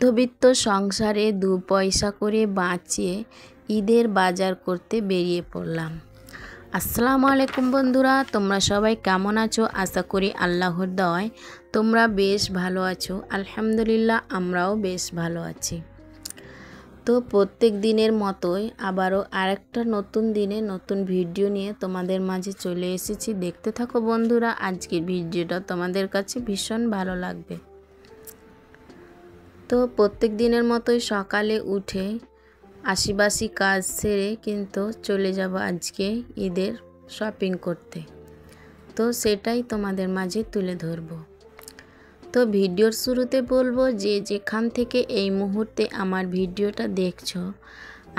মধ্যবিত্ত সংসারে 2 পয়সা করে বাঁচিয়ে ঈদের বাজার করতে বেরিয়ে পড়লাম। আসসালামু আলাইকুম বন্ধুরা, তোমরা সবাই কেমন আছো? আশা করি আল্লাহর দয়ায় তোমরা বেশ ভালো আছো। আলহামদুলিল্লাহ, আমরাও বেশ ভালো আছি। তো প্রত্যেক দিনের মতোই আবারও আরেকটা নতুন দিনে নতুন ভিডিও নিয়ে তোমাদের মাঝে চলে এসেছি। দেখতে থাকো বন্ধুরা, আজকের ভিডিওটা তোমাদের কাছে ভীষণ ভালো লাগবে। তো প্রত্যেক দিনের মতোই সকালে উঠে আশিবাসি কাজ সেরে কিন্তু চলে যাব আজকে ঈদের শপিং করতে। তো সেটাই তোমাদের মাঝে তুলে ধরব। তো ভিডিওর শুরুতে বলবো, যে যেখান থেকে এই মুহূর্তে আমার ভিডিওটা দেখছো,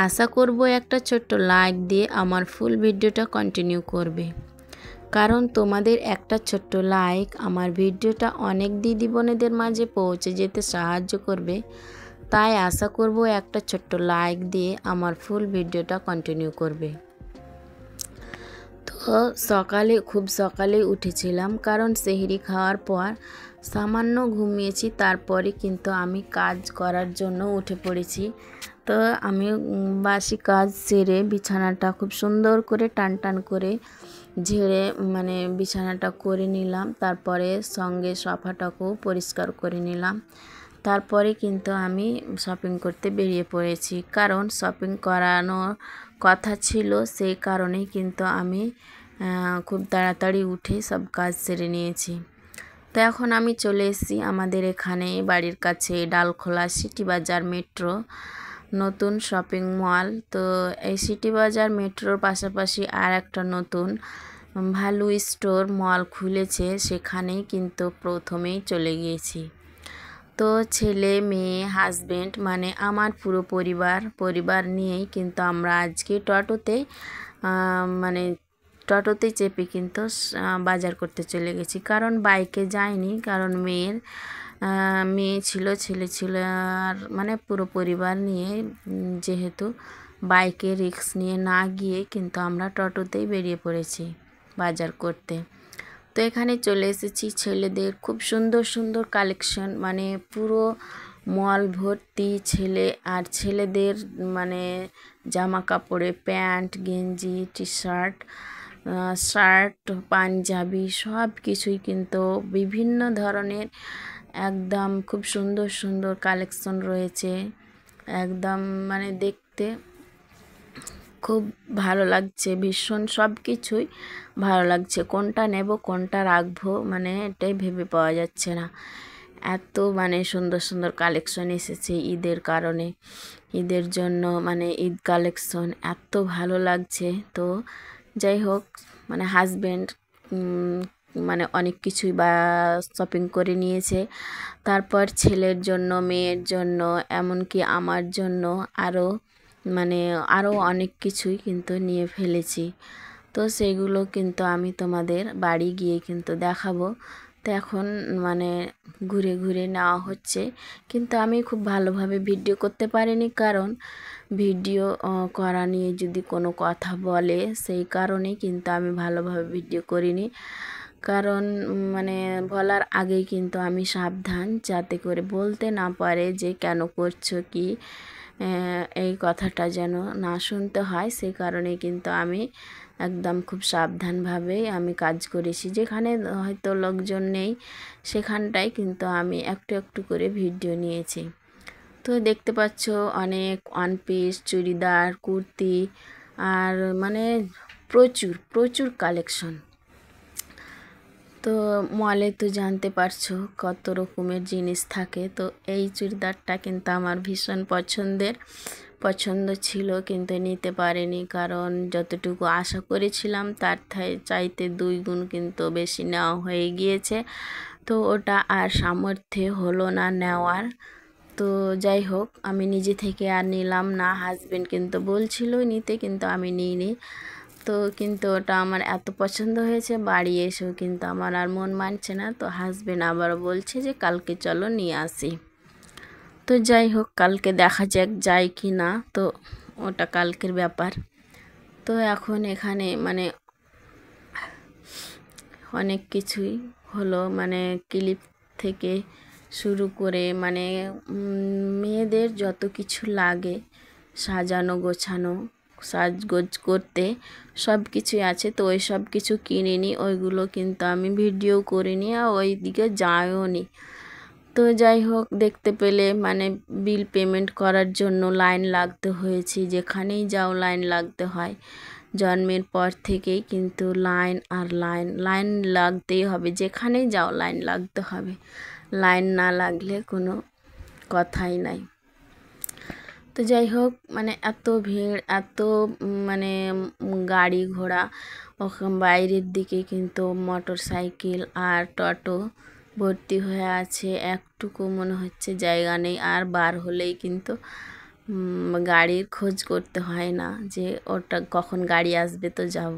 আশা করব একটা ছোট্ট লাইক দিয়ে আমার ফুল ভিডিওটা কন্টিনিউ করবে। কারণ তোমাদের একটা ছোট্ট লাইক আমার ভিডিওটা অনেক দিদি বোনেদের মাঝে পৌঁছে যেতে সাহায্য করবে। তাই আশা করব একটা ছোট্ট লাইক দিয়ে আমার ফুল ভিডিওটা কন্টিনিউ করবে। তো খুব সকালে উঠেছিলাম, কারণ সেহরি খাওয়ার পর সামান্য ঘুমিয়েছি, তারপরে কিন্তু আমি কাজ করার জন্য উঠে পড়েছি। তো আমি বাসি কাজ সেরে বিছানাটা খুব সুন্দর করে টান করে ঝেড়ে বিছানাটা করে নিলাম। তারপরে সঙ্গে সোফাটাকেও পরিষ্কার করে নিলাম। তারপরে কিন্তু আমি শপিং করতে বেরিয়ে পড়েছি, কারণ শপিং করানোর কথা ছিল। সেই কারণেই কিন্তু আমি খুব তাড়াতাড়ি উঠে সব কাজ সেরে নিয়েছি। তো এখন আমি চলে এসেছি আমাদের এখানে বাড়ির কাছে ডালখোলা সিটি বাজার মেট্রো নতুন শপিং মল। তো এই সিটি বাজার মেট্রোর পাশাপাশি আর একটা নতুন ভ্যালু স্টোর মল খুলেছে, সেখানেই কিন্তু প্রথমেই চলে গিয়েছি। তো ছেলে মেয়ে হাজব্যান্ড আমার পুরো পরিবার নিয়েই কিন্তু আমরা আজকে টোটোতে চেপে কিন্তু বাজার করতে চলে গেছি। কারণ বাইকে যাইনি, কারণ মেয়ে ছিল, ছেলে ছিল, আর পুরো পরিবার নিয়ে যেহেতু বাইকে রিস্ক নিয়ে না গিয়ে কিন্তু আমরা টোটোতেই বেরিয়ে পড়েছি বাজার করতে। তো এখানে চলে এসেছি ছেলেদের খুব সুন্দর সুন্দর কালেকশন, পুরো মল ভর্তি ছেলেদের জামা কাপড়ে প্যান্ট, গেঞ্জি, টি শার্ট, পাঞ্জাবি সব কিছুই কিন্তু বিভিন্ন ধরনের একদম খুব সুন্দর সুন্দর কালেকশন রয়েছে। একদম দেখতে খুব ভালো লাগছে, ভীষণ সব কিছুই ভালো লাগছে। কোনটা নেব কোনটা রাখবো এটাই ভেবে পাওয়া যাচ্ছে না। এত সুন্দর সুন্দর কালেকশন এসেছে ঈদের কারণে, ঈদের জন্য ঈদ কালেকশন এত ভালো লাগছে। তো যাই হোক, হাজব্যান্ড অনেক কিছুই শপিং করে নিয়েছে। তারপর ছেলের জন্য, মেয়ের জন্য, এমনকি আমার জন্য আরও অনেক কিছুই কিন্তু নিয়ে ফেলেছি। তো সেইগুলো কিন্তু আমি তোমাদের বাড়ি গিয়ে কিন্তু দেখাবো। তো এখন ঘুরে ঘুরে নেওয়া হচ্ছে, কিন্তু আমি খুব ভালোভাবে ভিডিও করতে পারিনি, কারণ ভিডিও করা নিয়ে যদি কোনো কথা বলে সেই কারণেই কিন্তু আমি ভালোভাবে ভিডিও করিনি। কারণ বলার আগেই কিন্তু আমি সাবধান, যাতে করে বলতে না পারে যে কেন করছো কি, এই কথাটা যেন না শুনতে হয়। সেই কারণে কিন্তু আমি একদম খুব সাবধানভাবেই আমি কাজ করেছি। যেখানে হয়তো লোকজন নেই সেখানটায় কিন্তু আমি একটু একটু করে ভিডিও নিয়েছি। তো দেখতে পাচ্ছ অনেক ওয়ান পিস, চুড়িদার, কুর্তি, আর প্রচুর প্রচুর কালেকশন। তো মলে তো জানতে পারছো কত রকমের জিনিস থাকে। তো এই চুড়িদারটা কিন্তু আমার ভীষণ পছন্দ ছিল, কিন্তু নিতে পারিনি, কারণ যতটুকু আশা করেছিলাম তার চাইতে 2 গুণ কিন্তু বেশি নেওয়া হয়ে গিয়েছে। তো ওটা আর সামর্থ্যে হলো না নেওয়ার। তো যাই হোক, আমি নিজে থেকে আর নিলাম না। হাজব্যান্ড কিন্তু বলছিল নিতে, কিন্তু আমি নিইনি। তো কিন্তু ওটা আমার এত পছন্দ হয়েছে, বাড়ি এসেও কিন্তু আমার আর মন মানছে না। তো হাজব্যান্ড আবারও বলছে যে কালকে চলো নিয়ে আসি। তো যাই হোক, কালকে দেখা যাক যাই কি না, তো ওটা কালকের ব্যাপার। তো এখন এখানে অনেক কিছুই হলো, ক্লিপ থেকে শুরু করে মানে মেয়েদের যত কিছু লাগে সাজানো গোছানো সাজগোজ করতে সব কিছুই আছে। তো ওই সব কিছু কিনিনি, ওইগুলো কিন্তু আমি ভিডিও করিনি আর ওই দিকে যাইও নি। তো যাই হোক, দেখতে পেলে মানে বিল পেমেন্ট করার জন্য লাইন লাগতে হয়েছে, যেখানেই যাও লাইন লাগতে হয়। জন্মের পর থেকেই কিন্তু লাইন আর লাইন লাইন লাগতেই হবে, যেখানেই যাও লাইন লাগতে হবে। লাইন না লাগলে কোনো কথাই নাই। তো যাই হোক, মানে এত ভিড়, এত মানে গাড়ি ঘোড়া, বাইরের দিকে কিন্তু মোটর সাইকেল আর টোটো ভর্তি হয়ে আছে, একটুকু মনে হচ্ছে জায়গা নেই। আর বার হলেই কিন্তু গাড়ির খোঁজ করতে হয় না যে ওটা কখন গাড়ি আসবে তো যাব,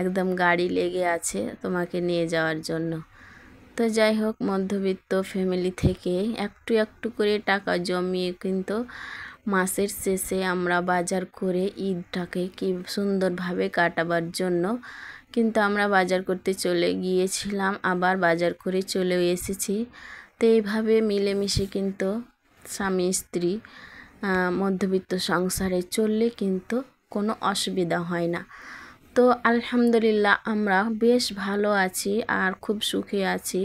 একদম গাড়ি লেগে আছে তোমাকে নিয়ে যাওয়ার জন্য। তো যাই হোক, মধ্যবিত্ত ফ্যামিলি থেকে একটু একটু করে টাকা জমিয়ে কিন্তু মাসের শেষে আমরা বাজার করে ঈদটাকে কি সুন্দরভাবে কাটাবার জন্য কিন্তু আমরা বাজার করতে চলে গিয়েছিলাম, আবার বাজার করে চলেও এসেছি। তো এইভাবে মিলেমিশে কিন্তু স্বামী স্ত্রী মধ্যবিত্ত সংসারে চললে কিন্তু কোনো অসুবিধা হয় না। তো আলহামদুলিল্লাহ আমরা বেশ ভালো আছি আর খুব সুখে আছি।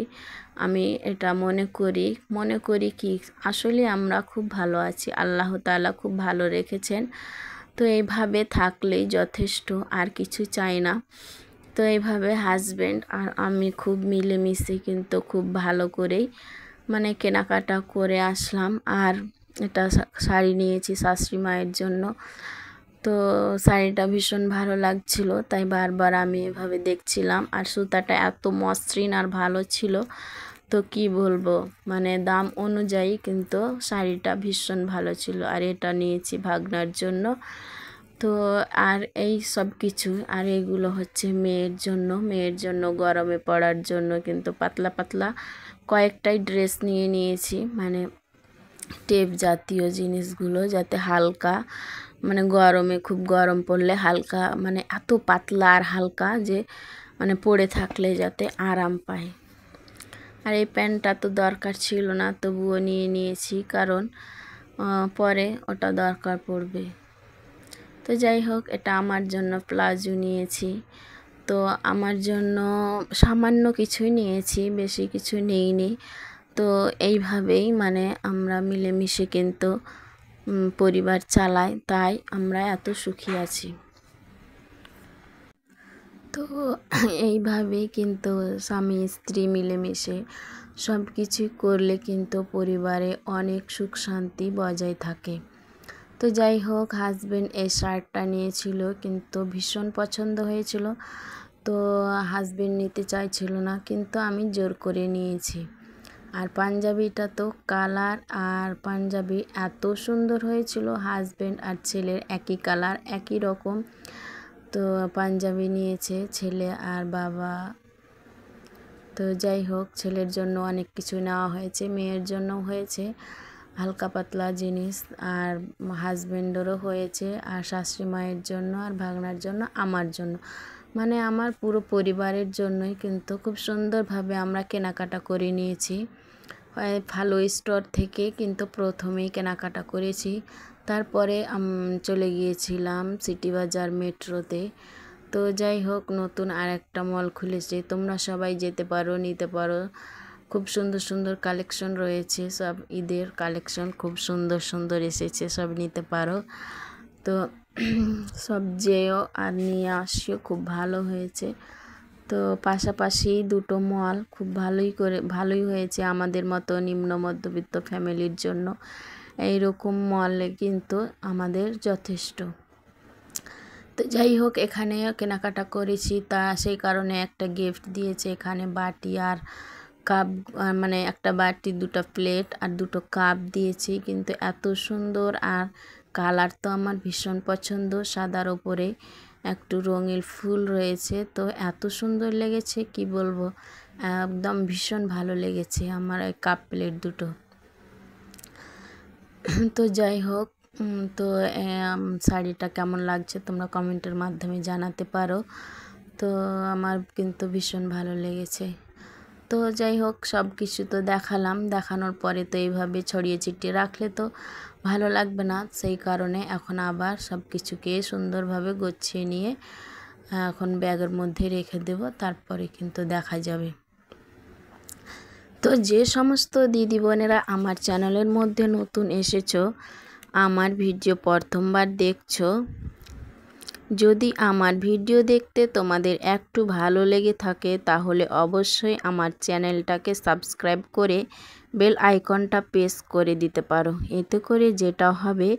আমি এটা মনে করি কি আসলে আমরা খুব ভালো আছি, আল্লাহ তাআলা খুব ভালো রেখেছেন। তো এইভাবে থাকলেই যথেষ্ট, আর কিছু চাই না। তো এইভাবে হাজব্যান্ড আর আমি খুব মিলেমিশে কিন্তু খুব ভালো করেই মানে কেনাকাটা করে আসলাম। আর এটা শাড়ি নিয়েছি শাশুড়ি মায়ের জন্য। তো শাড়িটা ভীষণ ভালো লাগছিল, তাই বারবার আমি এভাবে দেখছিলাম। আর সুতাটা এত মসৃণ আর ভালো ছিল, তো কি বলবো, মানে দাম অনুযায়ী কিন্তু শাড়িটা ভীষণ ভালো ছিল। আর এটা নিয়েছি ভাগনার জন্য। তো আর এই সব কিছু, আর এগুলো হচ্ছে মেয়ের জন্য গরমে পড়ার জন্য কিন্তু পাতলা পাতলা কয়েকটাই ড্রেস নিয়েছি, মানে টেপ জাতীয় জিনিসগুলো, যাতে হালকা মানে গরমে খুব গরম পড়লে হালকা, মানে এত পাতলা আর হালকা যে মানে পরে থাকলে যাতে আরাম পায়। আর এই প্যান্টটা তো দরকার ছিল না, তবুও নিয়েছি, কারণ পরে ওটা দরকার পড়বে। তো যাই হোক, এটা আমার জন্য প্লাজো নিয়েছি। তো আমার জন্য সামান্য কিছুই নিয়েছি, বেশি কিছু নেইনি। তো এইভাবেই মানে আমরা মিলেমিশে কিন্তু পরিবার চালাই, তাই আমরা এত সুখী আছি। তো এইভাবেই কিন্তু স্বামী স্ত্রী মিলেমিশে সব কিছু করলে কিন্তু পরিবারে অনেক সুখ শান্তি বজায় থাকে। তো যাই হোক, হাজব্যান্ড এই শার্টটা নিয়েছিল, কিন্তু ভীষণ পছন্দ হয়েছিল। তো হাজব্যান্ড নিতে চাইছিল না, কিন্তু আমি জোর করে নিয়েছি। আর পাঞ্জাবিটা তো কালার আর পাঞ্জাবি এত সুন্দর হয়েছিল, হাজব্যান্ড আর ছেলের একই কালার একই রকম। তো পাঞ্জাবি নিয়েছে ছেলে আর বাবা। তো যাই হোক, ছেলের জন্য অনেক কিছু নেওয়া হয়েছে, মেয়ের জন্য হয়েছে হালকা পাতলা জিনিস, আর হাজব্যান্ডেরও হয়েছে, আর শাশুড়ি মায়ের জন্য আর ভাগনার জন্য, আমার জন্য, মানে আমার পুরো পরিবারের জন্যই কিন্তু খুব সুন্দরভাবে আমরা কেনাকাটা করে নিয়েছি। ভালো স্টোর থেকে কিন্তু প্রথমেই কেনাকাটা করেছি, তারপরে চলে গিয়েছিলাম সিটি বাজার মেট্রোতে। তো যাই হোক, নতুন আর একটা মল খুলেছে, তোমরা সবাই যেতে পারো, নিতে পারো। খুব সুন্দর সুন্দর কালেকশন রয়েছে, সব ঈদের কালেকশন খুব সুন্দর সুন্দর এসেছে, সব নিতে পারো। তো সব যেও আর নিয়ে আসিও, খুব ভালো হয়েছে। তো পাশাপাশি দুটো মল খুব ভালোই হয়েছে আমাদের মতো নিম্ন মধ্যবিত্ত ফ্যামিলির জন্য। এইরকম মলে কিন্তু আমাদের যথেষ্ট। তো যাই হোক, এখানে কেনাকাটা করেছি, তা সেই কারণে একটা গিফট দিয়েছে, এখানে বাটি আর কাপ, মানে একটা বাটি, দুটো প্লেট আর দুটো কাপ দিয়েছি, কিন্তু এত সুন্দর। আর কালার তো আমার ভীষণ পছন্দ, সাদার ওপরে একটু রঙিন ফুল রয়েছে, তো এত সুন্দর লেগেছে কি বলবো, একদম ভীষণ ভালো লেগেছে আমার এই কাপ প্লেট দুটো। তো যাই হোক, তো শাড়িটা কেমন লাগছে তোমরা কমেন্টের মাধ্যমে জানাতে পারো। তো আমার কিন্তু ভীষণ ভালো লেগেছে। তো যাই হোক, সব কিছু তো দেখালাম, দেখানোর পরে তো এইভাবে ছড়িয়ে ছিটিয়ে রাখলে তো ভালো লাগবে না, সেই কারণে এখন আবার সব কিছুকে সুন্দরভাবে গুছিয়ে নিয়ে এখন ব্যাগের মধ্যে রেখে দেব, তারপরে কিন্তু দেখা যাবে। তো যে সমস্ত দিদি বোনেরা আমার চ্যানেলের মধ্যে নতুন এসেছো, আমার ভিডিও প্রথমবার দেখছো, যদি আমার ভিডিও দেখতে তোমাদের একটু ভালো লেগে থাকে তাহলে অবশ্যই আমার চ্যানেলটাকে সাবস্ক্রাইব করে বেল আইকনটা প্রেস করে দিতে পারো। এতে করে যেটা হবে,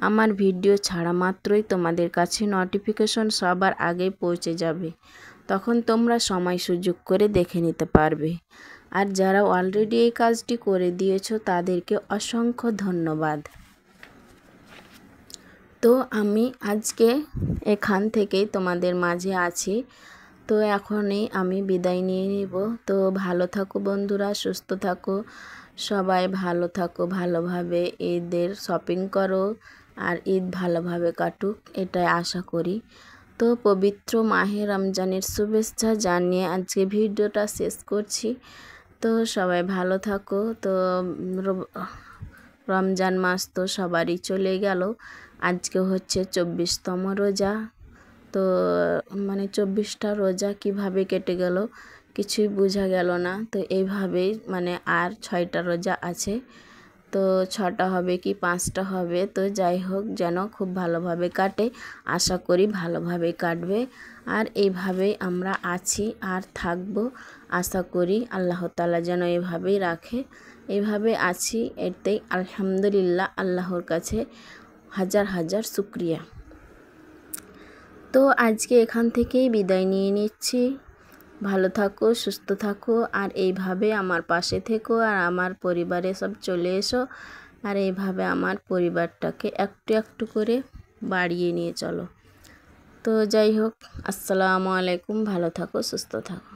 আমার ভিডিও ছাড়া মাত্রই তোমাদের কাছে নোটিফিকেশন সবার আগে পৌঁছে যাবে, তখন তোমরা সময় সুযোগ করে দেখে নিতে পারবে। আর যারা অলরেডি এই কাজটি করে দিয়েছো তাদেরকে অসংখ্য ধন্যবাদ। তো আমি আজকে এখান থেকেই তোমাদের মাঝে আছি, তো এখনই আমি বিদায় নিয়ে নিব। তো ভালো থাকো বন্ধুরা, সুস্থ থাকো, সবাই ভালো থাকো, ভালোভাবে ঈদের শপিং করো আর ঈদ ভালোভাবে কাটুক, এটাই আশা করি। তো পবিত্র মাহে রমজানের শুভেচ্ছা জানিয়ে আজকে ভিডিওটা শেষ করছি। তো সবাই ভালো থাকো। তো রমজান মাস তো সবারই চলে গেল, আজকে হচ্ছে 24তম রোজা। তো মানে 24টা রোজা কিভাবে কেটে গেল কিছুই বোঝা গেল না। তো এইভাবেই মানে আর 6টা রোজা আছে, তো 6টা হবে কি 5টা হবে, তো যাই হোক যেন খুব ভালোভাবে কাটে, আশা করি ভালোভাবে কাটবে। আর এইভাবেই আমরা আছি আর থাকবো, আশা করি আল্লাহ তাআলা যেন এভাবেই রাখে। এইভাবে আছি, এতেই আলহামদুলিল্লাহ, আল্লাহর কাছে হাজার হাজার শুকরিয়া। তো আজকে এখান থেকেই বিদায় নিয়ে নিচ্ছি। ভালো থাকো, সুস্থ থাকো, আর এইভাবে আমার পাশে থেকো, আর আমার পরিবারে সব চলে এসো, আর এইভাবে আমার পরিবারটাকে একটু একটু করে বাড়িয়ে নিয়ে চলো। তো যাই হোক, আসসালামু আলাইকুম, ভালো থাকো, সুস্থ থাকো।